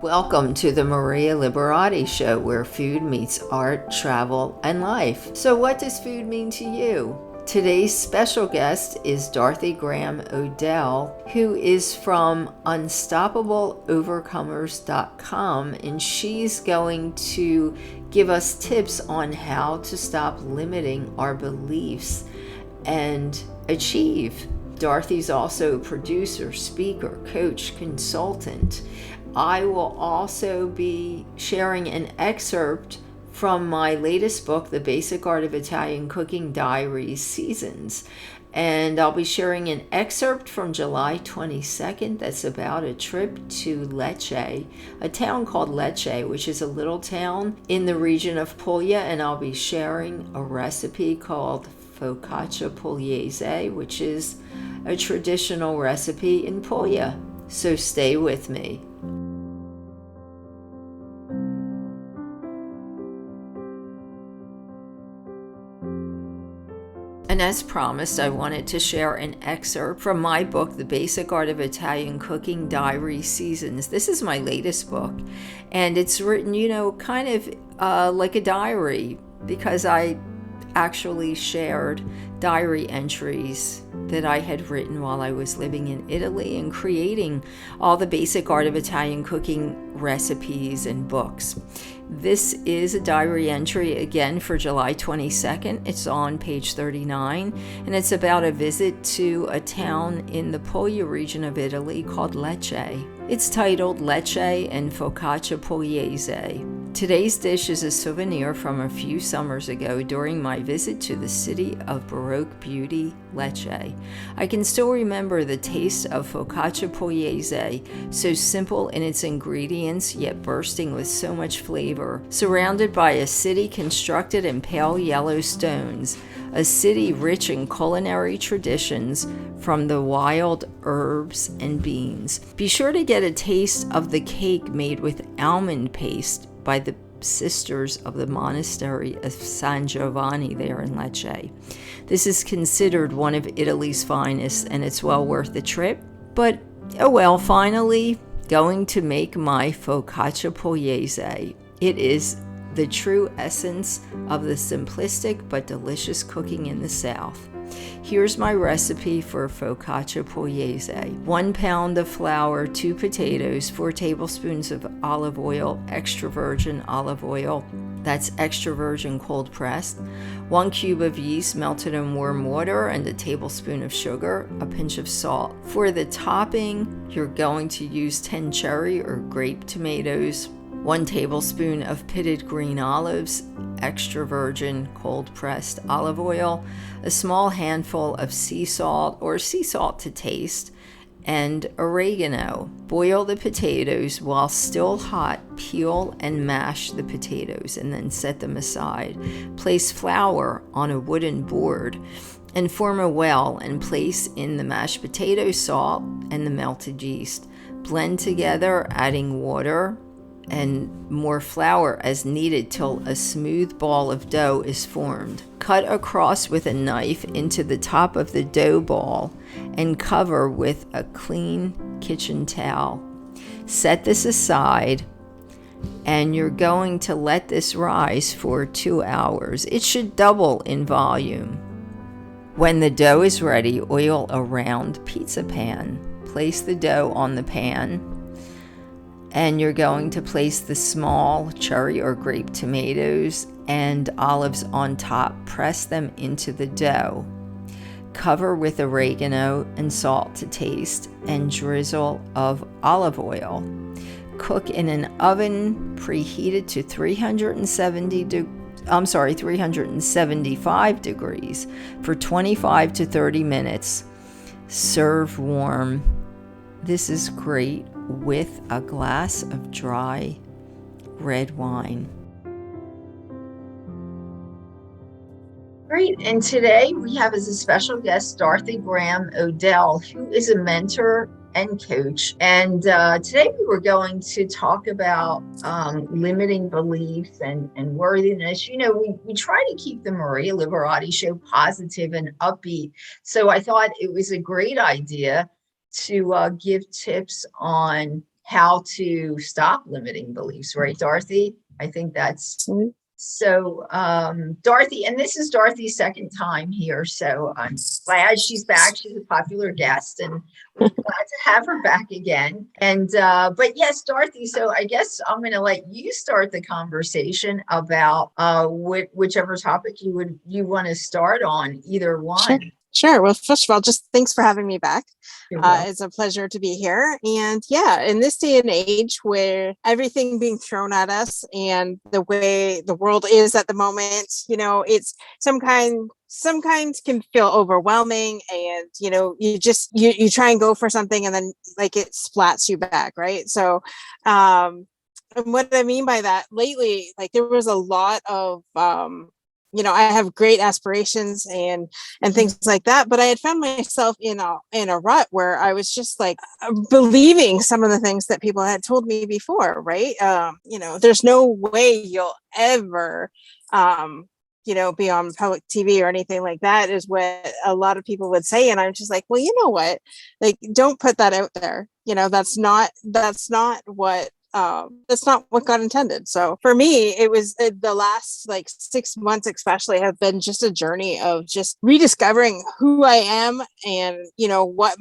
Welcome to the Maria Liberati Show, where food meets art, travel, and life. So what does food mean to you? Today's special guest is Dorothyann Graham O'Dell, who is from unstoppableovercomers.com, and she's going to give us tips on how to stop limiting our beliefs and achieve. Dorothy's also a producer, speaker, coach, consultant. I will also be sharing an excerpt from my latest book, The Basic Art of Italian Cooking Diaries Seasons. And I'll be sharing an excerpt from July 22nd that's about a trip to Lecce, a town called Lecce, which is a little town in the region of Puglia. And I'll be sharing a recipe called Focaccia Pugliese, which is a traditional recipe in Puglia. So stay with me. And as promised, I wanted to share an excerpt from my book, The Basic Art of Italian Cooking Diaries Seasons. This is my latest book, and it's written, kind of like a diary, because I actually shared diary entries that I had written while I was living in Italy and creating all the basic art of Italian cooking recipes and books. This is a diary entry again for July 22nd. It's on page 39, and it's about a visit to a town in the Puglia region of Italy called Lecce. It's titled Lecce and Focaccia Pugliese. Today's dish is a souvenir from a few summers ago during my visit to the city of Baroque beauty, Lecce. I can still remember the taste of Focaccia Pugliese, so simple in its ingredients yet bursting with so much flavor, surrounded by a city constructed in pale yellow stones, a city rich in culinary traditions from the wild herbs and beans. Be sure to get a taste of the cake made with almond paste by the sisters of the monastery of San Giovanni there in Lecce. This is considered one of Italy's finest, and it's well worth the trip. But, finally, going to make my Focaccia Pugliese. It is the true essence of the simplistic but delicious cooking in the South. Here's my recipe for Focaccia Pugliese. 1 pound of flour, 2 potatoes, 4 tablespoons of olive oil, extra virgin olive oil, that's extra virgin cold pressed, 1 cube of yeast melted in warm water, and a tablespoon of sugar, a pinch of salt. For the topping, you're going to use 10 cherry or grape tomatoes, 1 tablespoon of pitted green olives, extra virgin cold pressed olive oil, a small handful of sea salt or sea salt to taste, and oregano. Boil the potatoes while still hot. Peel and mash the potatoes and then set them aside. Place flour on a wooden board and form a well and place in the mashed potato, salt, and the melted yeast. Blend together, adding water and more flour as needed till a smooth ball of dough is formed. Cut across with a knife into the top of the dough ball and cover with a clean kitchen towel. Set this aside, and you're going to let this rise for 2 hours. It should double in volume. When the dough is ready, oil a round pizza pan. Place the dough on the pan, and you're going to place the small cherry or grape tomatoes and olives on top. Press them into the dough. Cover with oregano and salt to taste and drizzle of olive oil. Cook in an oven preheated to 375 degrees for 25 to 30 minutes. Serve warm. This is great with a glass of dry red wine. Great, and today we have as a special guest Dorothyann Graham O'Dell, who is a mentor and coach. And today we were going to talk about limiting beliefs and worthiness. We try to keep the Maria Liberati Show positive and upbeat. So I thought it was a great idea to give tips on how to stop limiting beliefs, right, Dorothy? I think that's so, Dorothy, and this is Dorothy's second time here, so I'm glad she's back. She's a popular guest, and we're glad to have her back again. And but yes, Dorothy, so I guess I'm going to let you start the conversation about whichever topic you want to start on, either Sure. one. Sure. Well, first of all, just thanks for having me back. You're welcome. It's a pleasure to be here. And yeah, in this day and age where everything being thrown at us and the way the world is at the moment, it's sometimes can feel overwhelming, and you try and go for something and then like it splats you back, right? So and what I mean by that, lately, like there was a lot of I have great aspirations and things like that, but I had found myself in a rut where I was just like believing some of the things that people had told me before, right? There's no way you'll ever be on public TV or anything like that, is what a lot of people would say. And I'm just like, well, you know what? Like, don't put that out there. That's not what God intended. So for me, it was the last like 6 months, especially, have been just a journey of just rediscovering who I am, and what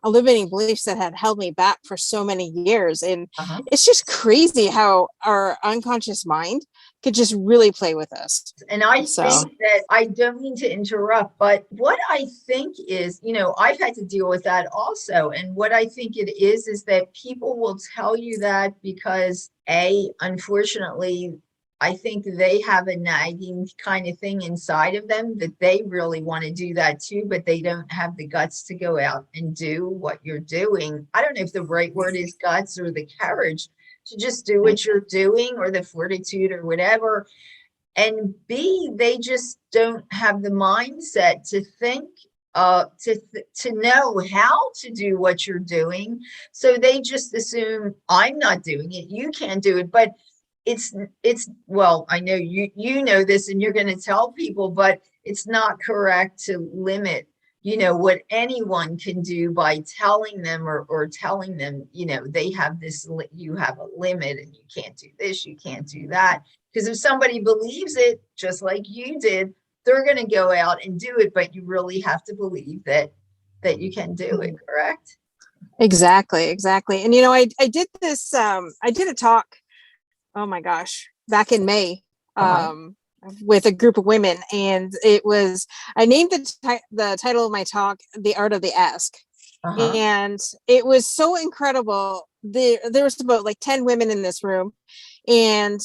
limiting beliefs that had held me back for so many years. And it's just crazy how our unconscious mind could just really play with us. And I think that, I don't mean to interrupt, but what I think is, I've had to deal with that also. And what I think it is that people will tell you that because unfortunately, I think they have a nagging kind of thing inside of them that they really want to do that too, but they don't have the guts to go out and do what you're doing. I don't know if the right word is guts or the courage to just do what you're doing, or the fortitude or whatever. And B, they just don't have the mindset to think, to know how to do what you're doing. So they just assume, I'm not doing it, you can't do it. But it's well, I know you know this, and you're going to tell people, but it's not correct to limit what anyone can do by telling them, or telling them, they have this, you have a limit and you can't do this, you can't do that. Because if somebody believes it, just like you did, they're going to go out and do it. But you really have to believe that you can do it, correct? Exactly. And I did this. I did a talk. Oh my gosh, back in May. With a group of women, and I named the title of my talk "The Art of the Ask," and it was so incredible. There was about like 10 women in this room, and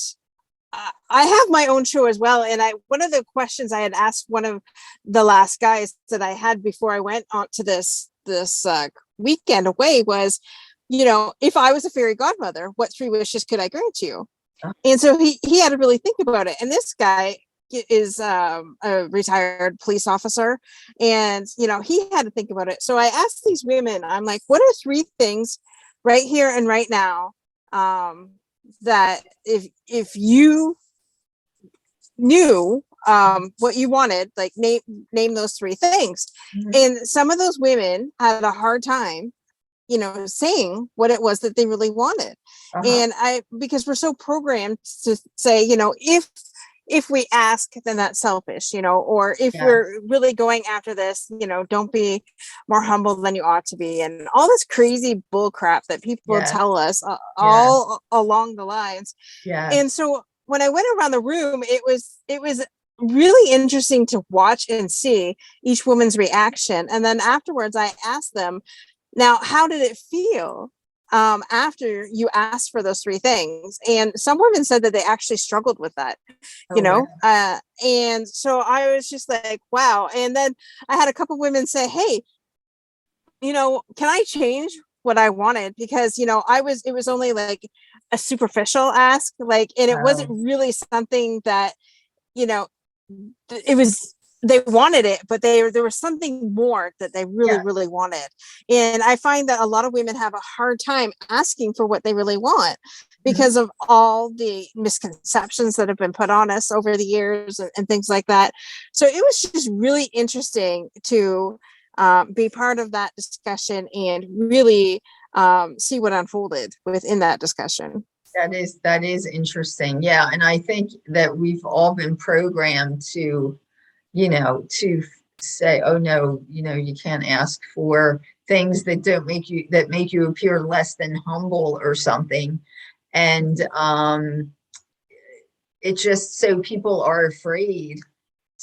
I have my own show as well. And one of the questions I had asked one of the last guys that I had before I went on to this weekend away was, if I was a fairy godmother, what 3 wishes could I grant you? And so he had to really think about it. And this guy is a retired police officer, and he had to think about it. So I asked these women, I'm like, what are 3 things right here and right now that if you knew what you wanted, like name those 3 things? And some of those women had a hard time saying what it was that they really wanted. And because we're so programmed to say, if we ask, then that's selfish, or if we're really going after this, don't be more humble than you ought to be, and all this crazy bull crap that people tell us all along the lines. And so when I went around the room, it was really interesting to watch and see each woman's reaction. And then afterwards I asked them, now, how did it feel after you asked for those 3 things? And some women said that they actually struggled with that, and so I was just like, wow. And then I had a couple women say, hey, can I change what I wanted? Because, it was only like a superficial ask, like, and it wasn't really something that, it was, they wanted it, but there was something more that they really wanted. And I find that a lot of women have a hard time asking for what they really want because of all the misconceptions that have been put on us over the years and things like that. So it was just really interesting to be part of that discussion and really see what unfolded within that discussion. That is interesting. Yeah. And I think that we've all been programmed to, to say, oh no, you can't ask for things that don't make you appear less than humble or something. And it just, so people are afraid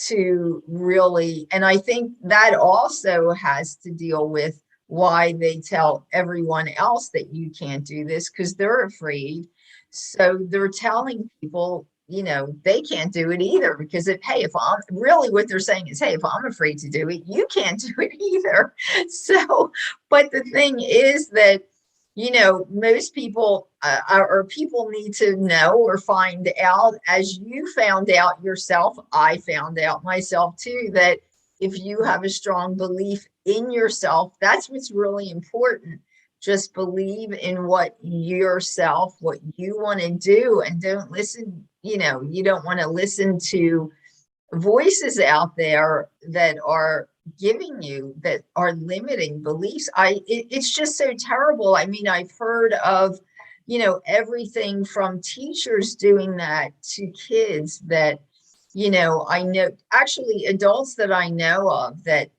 to really, and I think that also has to deal with why they tell everyone else that you can't do this, because they're afraid. So they're telling people, they can't do it either, because if I'm really, what they're saying is, hey, if I'm afraid to do it, you can't do it either. So, but the thing is that, most people or people need to know or find out, as you found out yourself, I found out myself too, that if you have a strong belief in yourself, that's what's really important. Just believe in what you want to do, and don't listen, you don't want to listen to voices out there that are that are limiting beliefs. It's just so terrible. I mean, I've heard of, everything from teachers doing that to kids that, I know, actually adults that I know of that,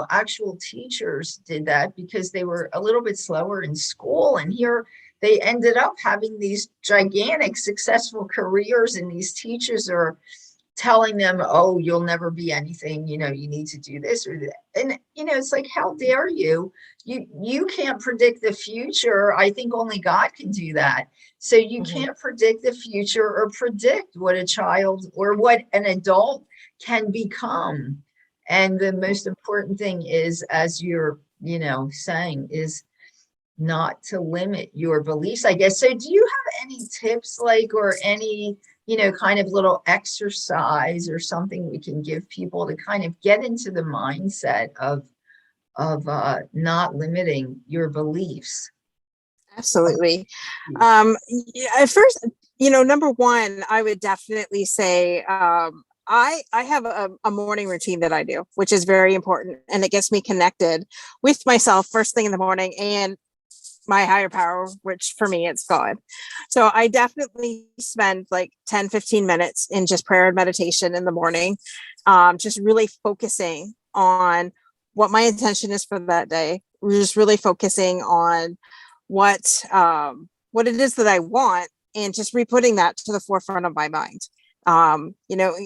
actual teachers did that because they were a little bit slower in school, and here they ended up having these gigantic successful careers, and these teachers are telling them, oh, you'll never be anything, you need to do this or that. And, it's like, how dare you? You can't predict the future. I think only God can do that. So you can't predict the future or predict what a child or what an adult can become. And the most important thing is, as you're, saying, is not to limit your beliefs, I guess. So do you have any tips, like, or any, kind of little exercise or something we can give people to kind of get into the mindset of not limiting your beliefs? Absolutely. At first, number one, I would definitely say, I have a morning routine that I do, which is very important, and it gets me connected with myself first thing in the morning and my higher power, which for me, it's God. So I definitely spend like 10-15 minutes in just prayer and meditation in the morning, just really focusing on what my intention is for that day. We're just really focusing on what it is that I want, and just re-putting that to the forefront of my mind.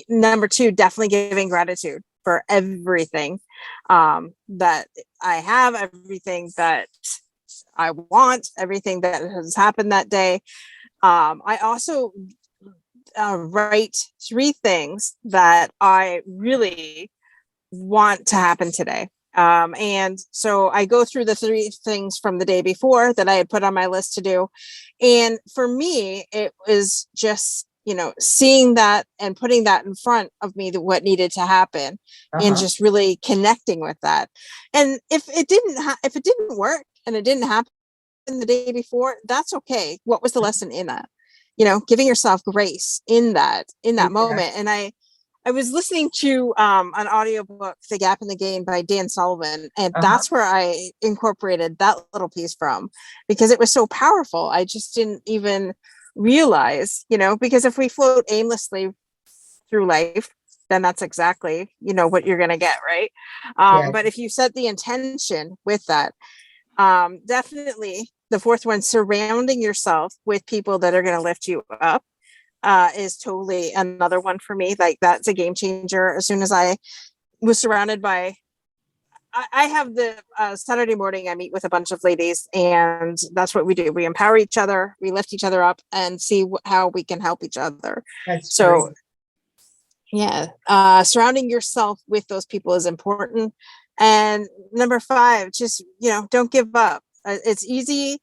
Number two, definitely giving gratitude for everything that I have, everything that I want, everything that has happened that day. I also write 3 things that I really want to happen today. And so I go through the 3 things from the day before that I had put on my list to do. And for me, it was just, seeing that and putting that in front of me, what needed to happen, and just really connecting with that. And if it didn't work and it didn't happen the day before, that's okay. What was the lesson in that? Giving yourself grace in that moment. And I was listening to an audiobook, The Gap in the Gain by Dan Sullivan, and that's where I incorporated that little piece from, because it was so powerful. I just didn't even realize, because if we float aimlessly through life, then that's exactly, what you're going to get, right? But if you set the intention with that, definitely the 4th one, surrounding yourself with people that are going to lift you up, is totally another one for me. Like, that's a game changer. As soon as I was surrounded by, I have the Saturday morning, I meet with a bunch of ladies, and that's what we do. We empower each other, we lift each other up, and see how we can help each other. That's so true. Yeah, surrounding yourself with those people is important. And number 5, just, don't give up. It's easy.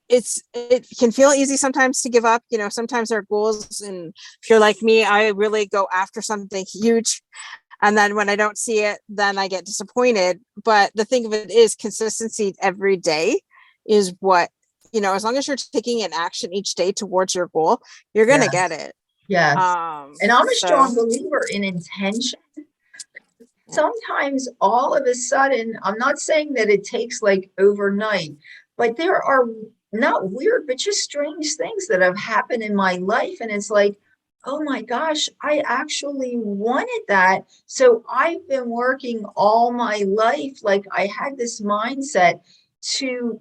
It can feel easy sometimes to give up. Sometimes our goals, and if you're like me, I really go after something huge, and then when I don't see it, then I get disappointed. But the thing of it is, consistency every day is what, as long as you're taking an action each day towards your goal, you're going to get it. Yes. And I'm a strong believer in intention. Sometimes all of a sudden, I'm not saying that it takes like overnight, but there are not weird, but just strange things that have happened in my life. And it's like, oh my gosh, I actually wanted that. So I've been working all my life. Like I had this mindset to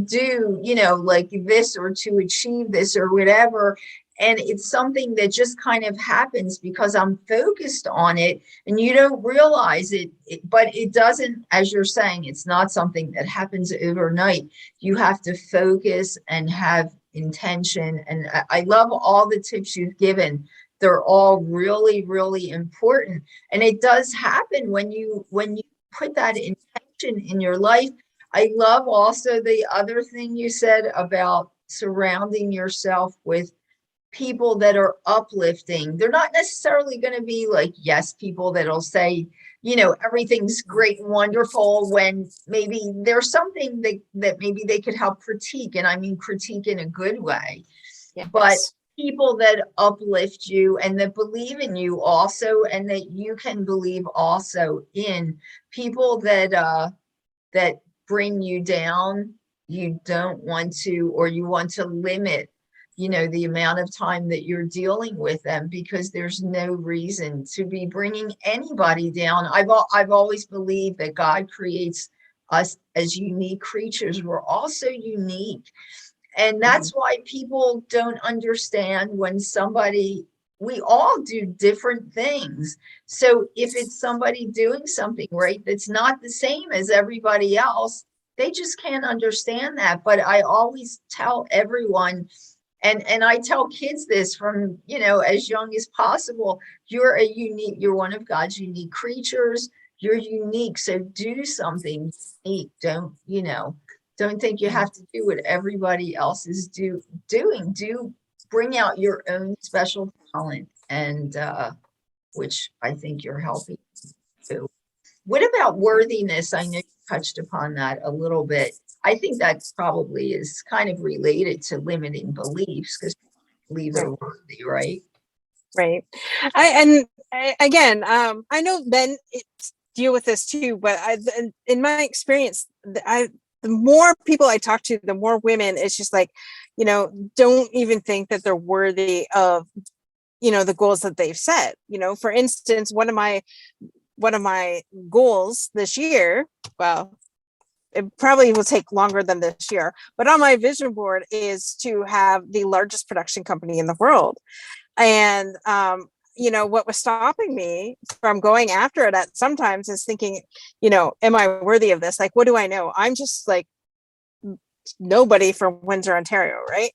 do, like this or to achieve this or whatever. And it's something that just kind of happens because I'm focused on it, and you don't realize but it doesn't, as you're saying, it's not something that happens overnight. You have to focus and have intention. And I love all the tips you've given. They're all really, really important. And it does happen when you put that intention in your life. I love also the other thing you said about surrounding yourself with people that are uplifting. They're not necessarily going to be like, yes, people that'll say, everything's great and wonderful, when maybe there's something that maybe they could help critique. And I mean, critique in a good way. Yes. But people that uplift you and that believe in you also, and that you can believe also in. People that bring you down, you don't want to, or you want to limit, the amount of time that you're dealing with them, because there's no reason to be bringing anybody down. I've always believed that God creates us as unique creatures. We're also unique. And that's why people don't understand when we all do different things. So if it's somebody doing something right that's not the same as everybody else, they just can't understand that. But I always tell everyone, and I tell kids this from, as young as possible, you're one of God's unique creatures. You're unique. So do something unique. Don't think you have to do what everybody else is doing. Bring out your own special talent, and which I think you're helping to. What about worthiness? I know you touched upon that a little bit. I think that probably is kind of related to limiting beliefs, because believe they're worthy, right? Right. Again, I know men deal with this too, but in my experience, the more people I talk to, the more women, it's just like, don't even think that they're worthy of, the goals that they've set. For instance, one of my goals this year, well, it probably will take longer than this year, but on my vision board is to have the largest production company in the world. And what was stopping me from going after it at sometimes is thinking, am I worthy of this? Like, what do I know? I'm just like nobody from Windsor, Ontario, right?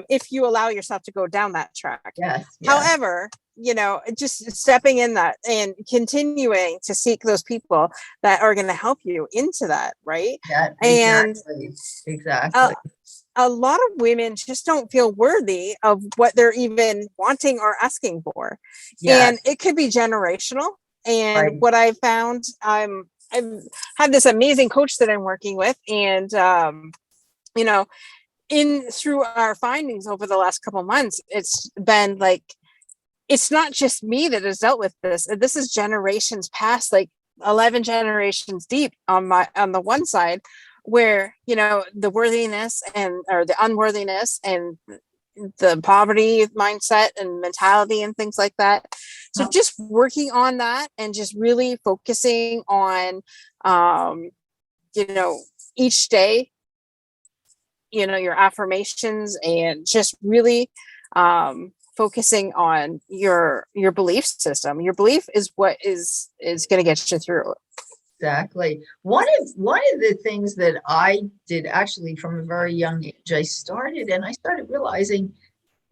If you allow yourself to go down that track. Yes. However, just stepping in that and continuing to seek those people that are going to help you into that, right? Yeah, exactly. And exactly. A lot of women just don't feel worthy of what they're even wanting or asking for. Yes. And it could be generational. And right. What I found, I've had this amazing coach that I'm working with, and through our findings over the last couple of months, it's been like, it's not just me that has dealt with this. This is generations past, like 11 generations deep on the one side, where, the worthiness or the unworthiness and the poverty mindset and mentality and things like that. So just working on that and just really focusing on, each day, your affirmations, and just really, focusing on your belief system. Your belief is what is going to get you through. Exactly. One of the things that I did actually from a very young age, I started realizing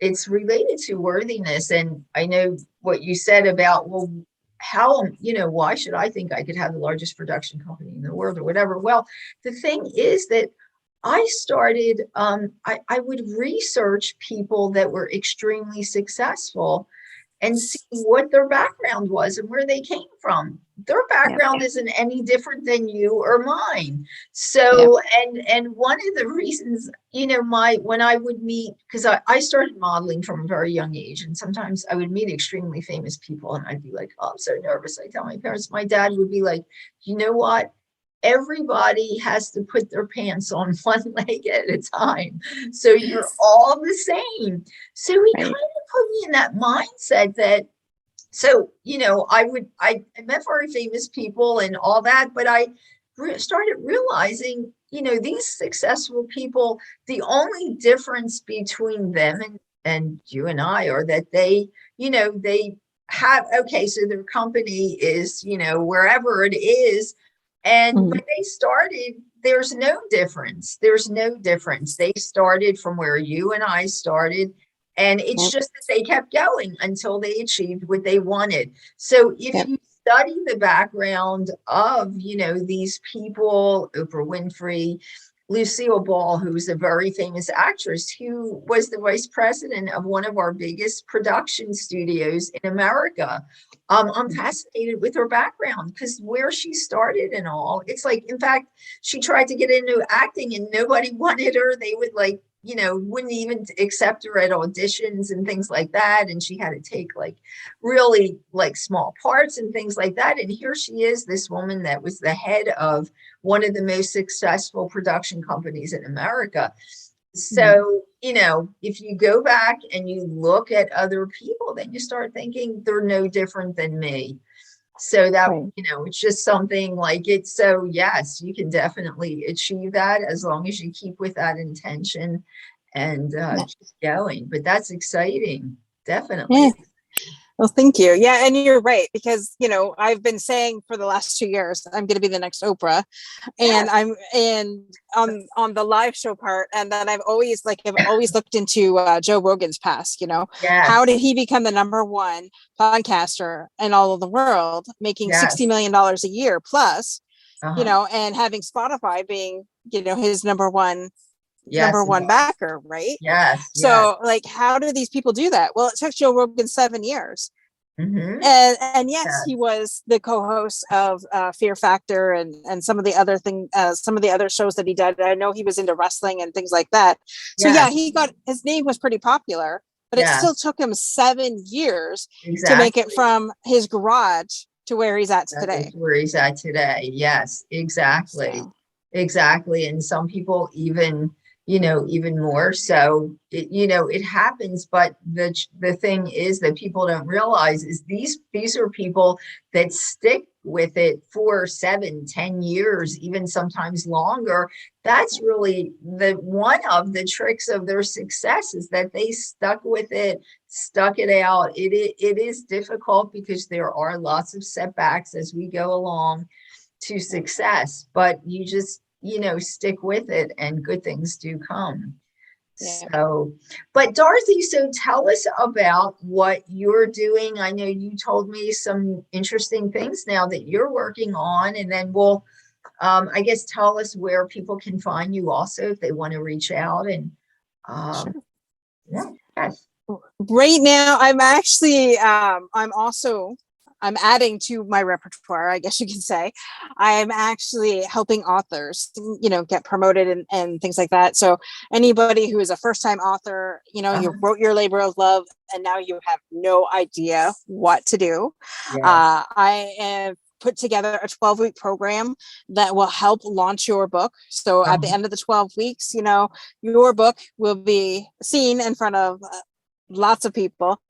it's related to worthiness. And I know what you said about, well, how, why should I think I could have the largest production company in the world or whatever? Well, the thing is that I started, I would research people that were extremely successful and see what their background was and where they came from. Their background isn't any different than you or mine. So, and one of the reasons, when I would meet, because I started modeling from a very young age, and sometimes I would meet extremely famous people and I'd be like, oh, I'm so nervous. I tell my parents, my dad would be like, you know what? everybody has to put their pants on one leg at a time. So you're all the same. So he kind of put me in that mindset that, so, I met very famous people and all that, but I started realizing, these successful people, the only difference between them and you and I are that they have, okay, so their company is, wherever it is. And when they started, there's no difference. There's no difference. They started from where you and I started. And it's just that they kept going until they achieved what they wanted. So if you study the background of, these people, Oprah Winfrey, Lucille Ball, who's a very famous actress, who was the vice president of one of our biggest production studios in America. I'm fascinated with her background because where she started and all, it's like, in fact, she tried to get into acting and nobody wanted her. They would wouldn't even accept her at auditions and things like that. And she had to take really small parts and things like that. And here she is, this woman that was the head of one of the most successful production companies in America. So, if you go back and you look at other people, then you start thinking they're no different than me. So that, it's just something it's, so yes, you can definitely achieve that as long as you keep with that intention and just going. But that's exciting. Definitely. Yeah. Well, thank you. Yeah. And you're right, because, I've been saying for the last 2 years, I'm going to be the next Oprah, and I'm on the live show part. And then I've always looked into Joe Rogan's past, how did he become the number one podcaster in all of the world, making $60 million a year plus, and having Spotify being, his number one backer, right? Yes. So how do these people do that? Well, it took Joe Rogan 7 years. And yes, he was the co-host of Fear Factor and some of the other some of the other shows that he did. I know he was into wrestling and things like that. So his name was pretty popular, but it still took him 7 years to make it from his garage to where he's at today. Yes, exactly. Exactly. And some people even more. So it happens. But the thing is that people don't realize is these are people that stick with it for 7-10 years, even sometimes longer. That's really one of the tricks of their success, is that they stuck with it, stuck it out. It is difficult because there are lots of setbacks as we go along to success, but you just stick with it and good things do come. So, but Dorothy, so tell us about what you're doing. I know you told me some interesting things now that you're working on, and then we'll I guess tell us where people can find you also if they want to reach out. And right now I'm actually I'm adding to my repertoire, I guess you can say. I'm actually helping authors, get promoted and things like that. So anybody who is a first-time author, you wrote your labor of love and now you have no idea what to do. I have put together a 12-week program that will help launch your book. So at the end of the 12 weeks, your book will be seen in front of lots of people,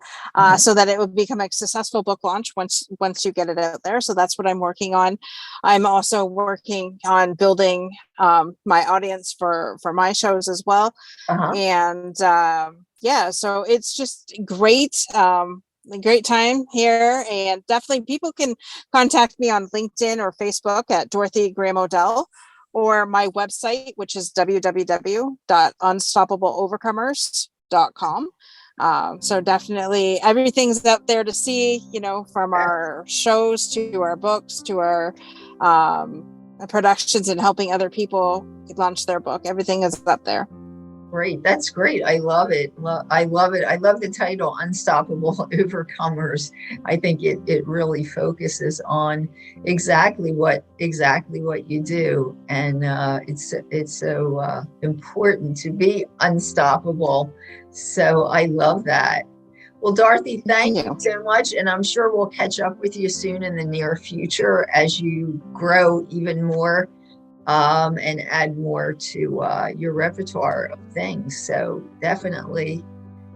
so that it would become a successful book launch once you get it out there. So that's what I'm working on. I'm also working on building my audience for my shows as well. And so it's just great. A great time here, and definitely people can contact me on LinkedIn or Facebook at Dorothyann Graham O'Dell, or my website, which is www.unstoppableovercomers.com. So definitely everything's out there to see, from our shows to our books to our productions and helping other people launch their book. Everything is up there. Great. That's great. I love it. I love it. I love the title, Unstoppable Overcomers. I think it really focuses on exactly what you do. And it's so important to be unstoppable. So I love that. Well, Dorothy, thank you so much. And I'm sure we'll catch up with you soon in the near future as you grow even more and add more to your repertoire of things. So definitely,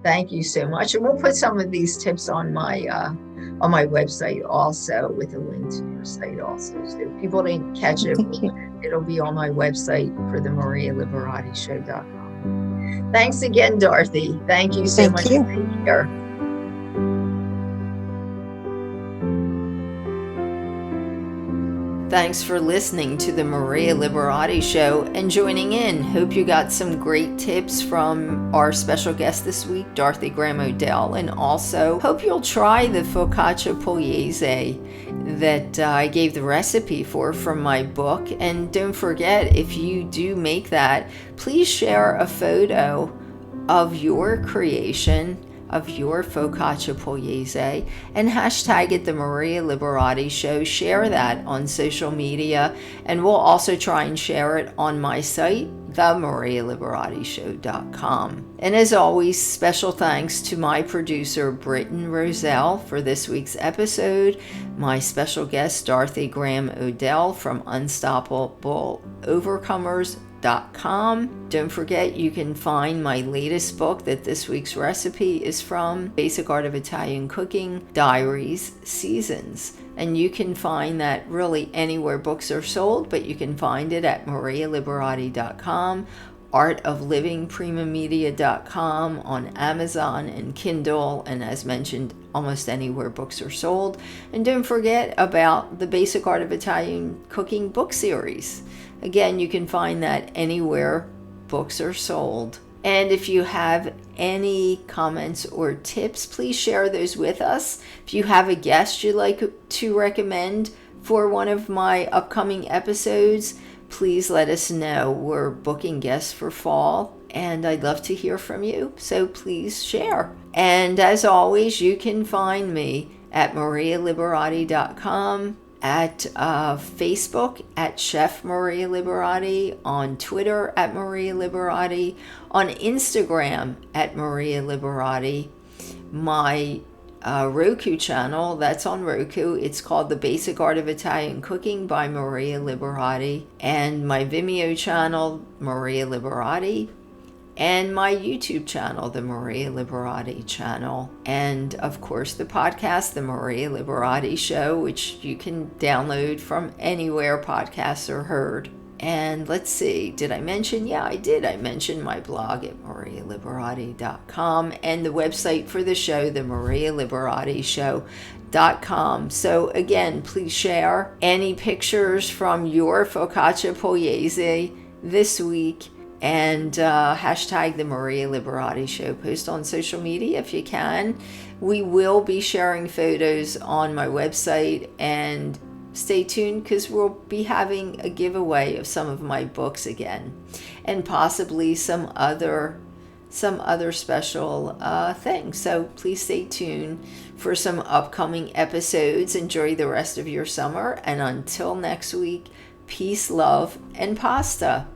thank you so much. And we'll put some of these tips on my website also, with a link to your site also. So if people didn't catch it, Thank you. it'll be on my website for the MariaLiberattiShow.com. Thanks again, Dorothy. Thank you so Thank much you. for being here. Thanks for listening to the Maria Liberati Show and joining in. Hope you got some great tips from our special guest this week, Dorothyann Graham O'Dell, and also hope you'll try the Focaccia Pugliese that I gave the recipe for from my book. And don't forget, if you do make that, please share a photo of your creation, of your Focaccia Pugliese, and hashtag it the Maria Liberati Show. Share that on social media, and we'll also try and share it on my site, themarialiberattishow.com. And as always, special thanks to my producer Britton Roselle for this week's episode, my special guest Dorothyann Graham O'Dell from UnstoppableOvercomers.com. Don't forget, you can find my latest book that this week's recipe is from, Basic Art of Italian Cooking, Diaries, Seasons. And you can find that really anywhere books are sold, but you can find it at marialiberatti.com, artoflivingprimamedia.com, on Amazon and Kindle, and as mentioned, almost anywhere books are sold. And don't forget about the Basic Art of Italian Cooking book series. Again, you can find that anywhere books are sold. And if you have any comments or tips, please share those with us. If you have a guest you'd like to recommend for one of my upcoming episodes, please let us know. We're booking guests for fall, and I'd love to hear from you, so please share. And as always, you can find me at marialiberatti.com, at Facebook at Chef Maria Liberati, on Twitter at Maria Liberati, on Instagram at Maria Liberati. My Roku channel, that's on Roku, it's called The Basic Art of Italian Cooking by Maria Liberati, and my Vimeo channel, Maria Liberati, and my YouTube channel, the Maria Liberati channel, and of course the podcast, the Maria Liberati Show, which you can download from anywhere podcasts are heard. And let's see, did I mention? Yeah, I did. I mentioned my blog at marialiberatti.com and the website for the show, the marialiberattishow.com. So again, please share any pictures from your Focaccia Pugliese this week, and hashtag the Maria Liberati Show. Post on social media if you can. We will be sharing photos on my website, and stay tuned because we'll be having a giveaway of some of my books again, and possibly some other special things. So please stay tuned for some upcoming episodes. Enjoy the rest of your summer, and until next week, peace, love, and pasta.